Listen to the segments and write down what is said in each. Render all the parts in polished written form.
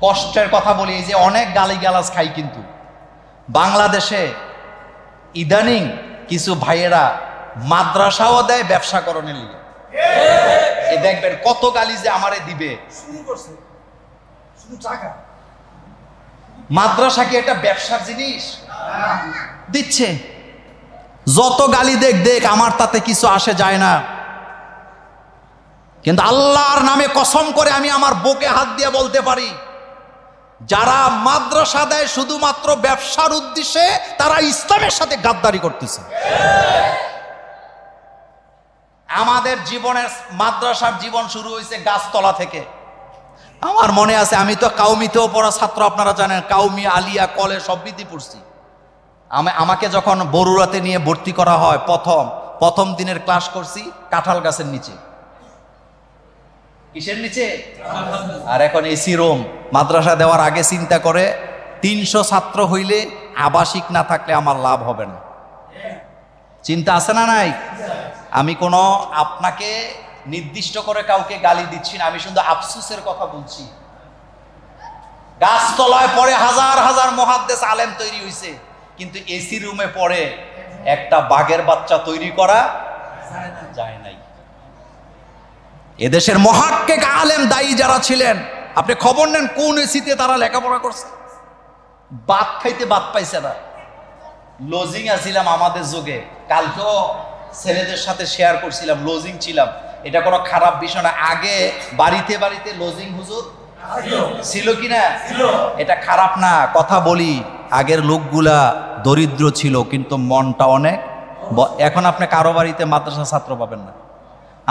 কষ্টের কথা বলি, এই যে অনেক গালিগালাজ খাই, কিন্তু বাংলাদেশে ইদানিং কিছু ভাইয়েরা মাদ্রাসাও দেয় ব্যবসা করণের লিগে। এই দেখবেন কত গালি যে আমারে দিবে। মাদ্রাসা কি এটা ব্যবসার জিনিস? দিচ্ছে, যত গালি দেখ দেখ, আমার তাতে কিছু আসে যায় না। কিন্তু আল্লাহর নামে কসম করে আমি আমার বুকে হাত দিয়ে বলতে পারি, যারা মাদ্রাসা দেয় শুধুমাত্র ব্যবসার উদ্দেশ্যে, তারা ইসলামের সাথে গাদ্দারি করতেছে। আমাদের জীবনের মাদ্রাসার জীবন শুরু হয়েছে গাছতলা থেকে। আমার মনে আছে, আমি তো কাউমিতেও পড়া ছাত্র, আপনারা জানেন, কাউমি, আলিয়া, কলেজ সববিধি পড়ছি। আমাকে যখন বরুড়াতে নিয়ে ভর্তি করা হয়, প্রথম দিনের ক্লাস করছি কাঁঠাল গাছের নিচে। কিসের নিচে? আর এখন এসি রুম। মাদ্রাসা দেওয়ার আগে চিন্তা করে 300 ছাত্র হইলে আবাসিক না থাকলে আমার লাভ হবে না। চিন্তা আছে না নাই? আমি কোনো আপনাকে নির্দিষ্ট করে কাউকে গালি দিচ্ছি না, আমি শুধু আফসোসের কথা বলছি। গাছতলায় পরে হাজার হাজার মুহাদ্দিস আলেম তৈরি হয়েছে, কিন্তু এসি রুমে পড়ে একটা বাঘের বাচ্চা তৈরি করা যায় নাই। এদেশের মুহাক্কিক আলেম দায়ী যারা ছিলেন, আপনি খবর নেন কোন এসিতে তারা লেখাপড়া করছে। ভাত খাইতে ভাত পাইছে না। লজিং ছিলাম আমাদের যুগে, কালকেও ছেলেদের সাথে শেয়ার করছিলাম, লজিং ছিলাম। এটা কোনো খারাপ বিষয় না। আগে বাড়িতে বাড়িতে লজিং হুজুর ছিল কিনা? এটা খারাপ না। কথা বলি, আগের লোকগুলা দরিদ্র ছিল, কিন্তু মনটা অনেক। এখন আপনি কারো বাড়িতে মাদ্রাসা ছাত্র পাবেন না।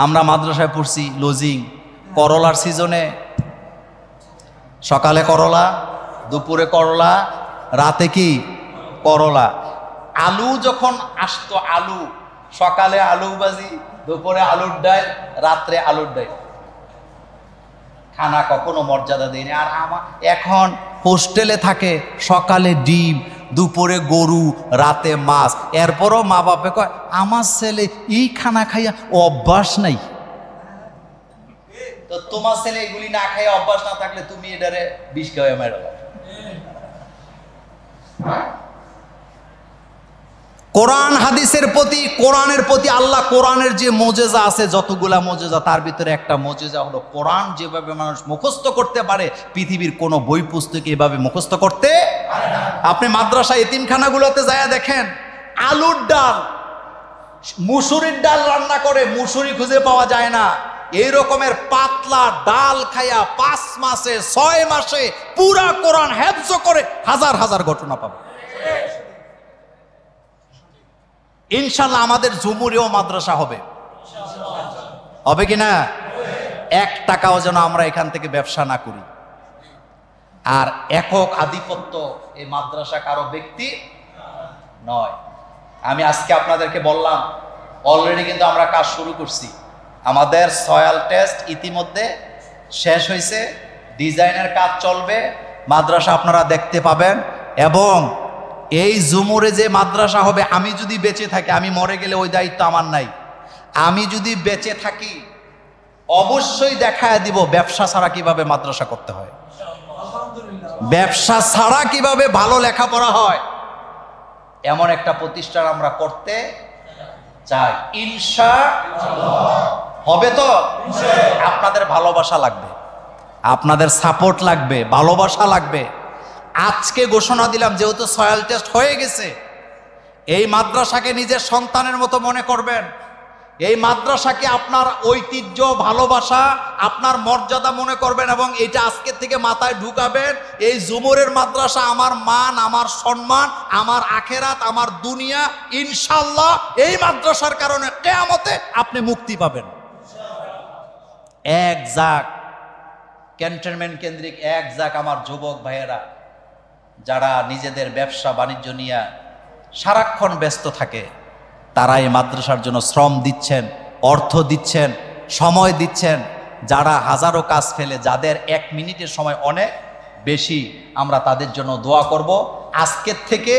আমরা মাদ্রাসায় পড়ছি লজিং। করলার সিজনে সকালে করলা, দুপুরে করলা, রাতে কি করলা। আলু যখন আসতো, আলু সকালে আলু ভাজি, দুপুরে আলুর ডাল, রাত্রে আলুর ডাল। খানা কখনো মর্যাদা দেয়নি। আর এখন হোস্টেলে থাকে, সকালে ডিম, দুপুরে গরু, রাতে মাছ। এরপরও মা বাপে কয় আমার ছেলে এই খানা খাইয়া অভ্যাস নাই। তো তোমার ছেলে এগুলি না খাইয়া অভ্যাস না থাকলে তুমি এটারে বিষ খাওয়া মেরে দাও। কোরআন হাদিসের প্রতি, কোরআনের প্রতি, আল্লাহ কোরআনের যে মোজেজা আছে, যতগুলা মোজেজা, তার ভিতরে একটা মোজেজা হলো কোরআন যেভাবে মানুষ মুখস্থ করতে পারে, পৃথিবীর কোনো বই পুস্তকে এভাবে মুখস্থ করতে পারে না। আপনি মাদ্রাসা এতিমখানাগুলোতে যায় দেখেন, আলুর ডাল, মুসুরির ডাল রান্না করে, মুসুরি খুঁজে পাওয়া যায় না। এই রকমের পাতলা ডাল খাইয়া 5 মাসে 6 মাসে পুরা কোরআন হেফজ করে হাজার হাজার ঘটনা পাবে। ইনশাল্লাহ আমাদের ঝুমুরেও মাদ্রাসা হবে, হবে কিনা? 1 টাকাও যেন আমরা এখান থেকে ব্যবসা না করি। আর একক আধিপত্য এই মাদ্রাসা কারো ব্যক্তি নয়। আমি আজকে আপনাদেরকে বললাম, অলরেডি কিন্তু আমরা কাজ শুরু করছি। আমাদের সয়েল টেস্ট ইতিমধ্যে শেষ হয়েছে, ডিজাইনের কাজ চলবে, মাদ্রাসা আপনারা দেখতে পাবেন। এবং এই ঝুমুরে যে মাদ্রাসা হবে, আমি যদি বেঁচে থাকি, আমি মরে গেলে ওই দায়িত্ব আমার নাই। আমি যদি বেঁচে থাকি অবশ্যই দেখায় দিব ব্যবসা ছাড়া কিভাবে মাদ্রাসা করতে হয়, ব্যবসা ছাড়া কিভাবে ভালো লেখাপড়া হয়। এমন একটা প্রতিষ্ঠান আমরা করতে চাই, ইনশাআল্লাহ। হবে তো? আপনাদের ভালোবাসা লাগবে, আপনাদের সাপোর্ট লাগবে, ভালোবাসা লাগবে। আজকে ঘোষণা দিলাম, যেহেতু সয়েল টেস্ট হয়ে গেছে, এই মাদ্রাসাকে নিজের সন্তানের মতো মনে করবেন। এই মাদ্রাসাকে আপনার ঐতিহ্য, ভালোবাসা, আপনার মর্যাদা মনে করবেন, এবং এটা আজকের থেকে মাথায় ঢুকাবেন। এই ঝুমুরের মাদ্রাসা আমার মান, আমার সম্মান, আমার আখেরাত, আমার দুনিয়া। ইনশাআল্লাহ এই মাদ্রাসার কারণে কিয়ামতে আপনি মুক্তি পাবেন। এক যাক ক্যান্টনমেন্ট কেন্দ্রিক, এক যাক আমার যুবক ভাইয়েরা, যারা নিজেদের ব্যবসা বাণিজ্য নিয়ে সারাক্ষণ ব্যস্ত থাকে, তারা এই মাদ্রাসার জন্য শ্রম দিচ্ছেন, অর্থ দিচ্ছেন, সময় দিচ্ছেন। যারা হাজারো কাজ ফেলে, যাদের 1 মিনিটের সময় অনেক বেশি, আমরা তাদের জন্য দোয়া করব। আজকের থেকে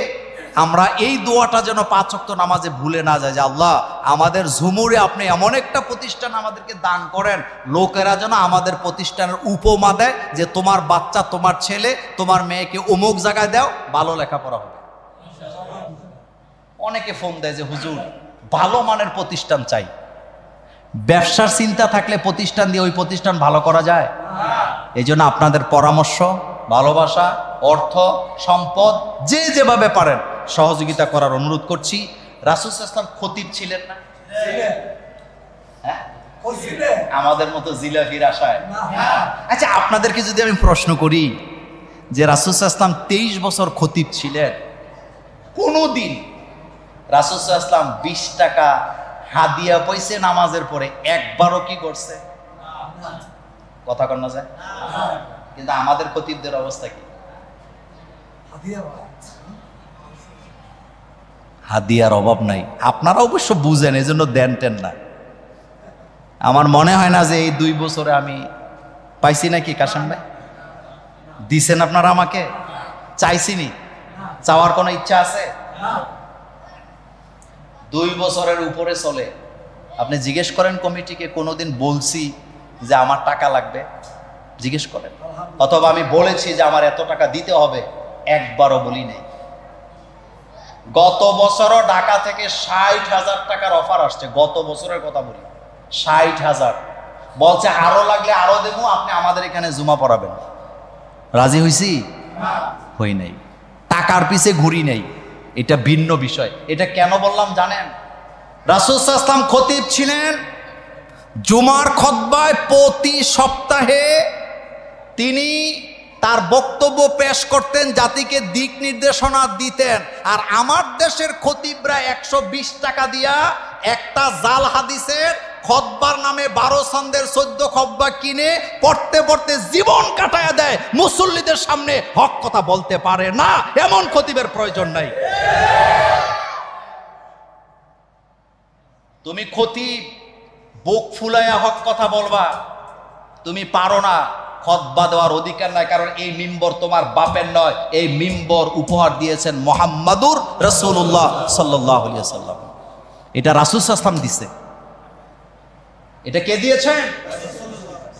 আমরা এই দোয়াটা যেন 5 ওয়াক্ত নামাজে ভুলে না যায় যে আল্লাহ আমাদের ঝুমুরে আপনি এমন একটা প্রতিষ্ঠান আমাদেরকে দান করেন, লোকেরা যেন আমাদের প্রতিষ্ঠানের উপমা দেয় যে তোমার বাচ্চা, তোমার ছেলে, তোমার মেয়েকে অমুক জায়গায় দাও, ভালো লেখাপড়া হবে। অনেকে ফোন দেয় যে হুজুর ভালো মানের প্রতিষ্ঠান চাই। ব্যবসার চিন্তা থাকলে প্রতিষ্ঠান দিয়ে ওই প্রতিষ্ঠান ভালো করা যায়? এই জন্য আপনাদের পরামর্শ, ভালোবাসা, অর্থ, সম্পদ যে যেভাবে পারেন সহযোগিতা করার অনুরোধ করছি। রাসূল সাল্লাল্লাহু আলাইহি ওয়াসাল্লাম খতিব ছিলেন না? আমাদের মতো জিলাপির আশায়? আচ্ছা, আপনাদেরকে যদি আমি প্রশ্ন করি যে রাসূল সাল্লাল্লাহু আলাইহি ওয়াসাল্লাম 23 বছর খতিব ছিলেন, কোনদিন রাসূল সাল্লাল্লাহু আলাইহি ওয়াসাল্লাম 20 টাকা হাদিয়া পাইছে নামাজের পরে একবারও কি করছে? কথা কন না যায়? কিন্তু আমাদের খতিবদের অবস্থা কি? হাদিয়ার অভাব নাই। আপনারা অবশ্য বুঝেন, এই জন্য দেন টেন না। আমার মনে হয় না যে এই 2 বছরে আমি পাইছি নাকি। কাশেম ভাই দিছেন আপনারা আমাকে? চাইছিনি? চাওয়ার কোনো ইচ্ছা আছে? 2 বছরের উপরে চলে। আপনি জিজ্ঞেস করেন কমিটিকে, কোনোদিন বলছি যে আমার টাকা লাগবে? জিজ্ঞেস করেন। অথবা আমি বলেছি যে আমার এত টাকা দিতে হবে? একবারও বলি নাই। গত বছরও ঢাকা থেকে 60,000 টাকার অফার আসছে। গত বছরের কথা বলি, 60,000 বলছে আরো লাগলে আরো দেবো, আপনি আমাদের এখানে জুমা পড়াবেন। রাজি হইছি? হই নাই। টাকার পিছে ঘুরি নাই, এটা ভিন্ন বিষয়। এটা কেন বললাম জানেন? রাসূল সাল্লাল্লাহু আলাইহি ওয়াসাল্লাম খতিব ছিলেন। জুমার খুতবায় প্রতি সপ্তাহে তিনি তার বক্তব্য পেশ করতেন, জাতিকে দিক নির্দেশনা দিতেন। আর আমার দেশের খতিবরা 120 টাকা দিয়া একটা জাল হাদিসের খুতবার নামে 12 ছন্দের 14 খুতবা কিনে পড়তে পড়তে জীবন কাটায়া দেয়। মুসল্লিদের সামনে হক কথা বলতে পারে না, এমন খতিবের প্রয়োজন নাই। তুমি খতিব বুক ফুলাইয়া হক কথা বলবা, তুমি পারো না, খুতবা দেওয়ার অধিকার নাই। কারণ এই মিম্বর তোমার বাপের নয়, এই মিম্বর উপহার দিয়েছেন মুহাম্মাদুর রাসূলুল্লাহ সাল্লাল্লাহু আলাইহি ওয়াসাল্লাম। এটা রাসূল সাল্লাল্লাহু আলাইহি ওয়াসাল্লাম দিছে। এটা কে দিয়েছেন?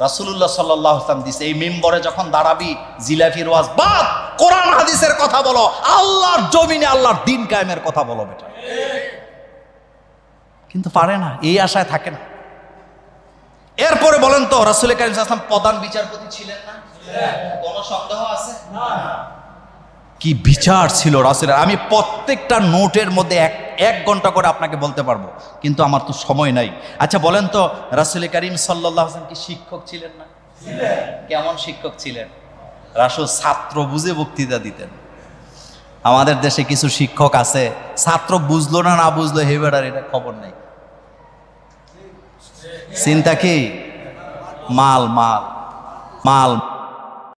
রাসূলুল্লাহ সাল্লাল্লাহু আলাইহি ওয়াসাল্লাম দিছে। এই মিম্বরে যখন দাঁড়াবি, জিলাফির ওয়াজ বাদ, কোরআন হাদিসের কথা বলো, আল্লাহর জমিনে আল্লাহর দ্বীন কায়েমের কথা বলো বেটা। কিন্তু পারে না, এই আশায় থাকে না। এরপরে বলেন তো, রাসূল কারীম সাল্লাল্লাহু আলাইহি ওয়াসাল্লাম প্রধান বিচারপতি ছিলেন না? কোনো সন্দেহ আছে? কি বিচার ছিল রাসূলের! আমি প্রত্যেকটা নোটের মধ্যে এক ঘন্টা করে আপনাকে বলতে পারবো, কিন্তু আমার তো সময় নাই। আচ্ছা বলেন তো, রাসূল কারীম সাল্লাল্লাহু আলাইহি ওয়াসাল্লাম কি শিক্ষক ছিলেন না? কেমন শিক্ষক ছিলেন? রাসূল ছাত্র বুঝে বক্তৃতা দিতেন। আমাদের দেশে কিছু শিক্ষক আছে, ছাত্র বুঝলো না বুঝলো হেবেটার এটা খবর নাই। চিন্তা কি? মাল মাল মাল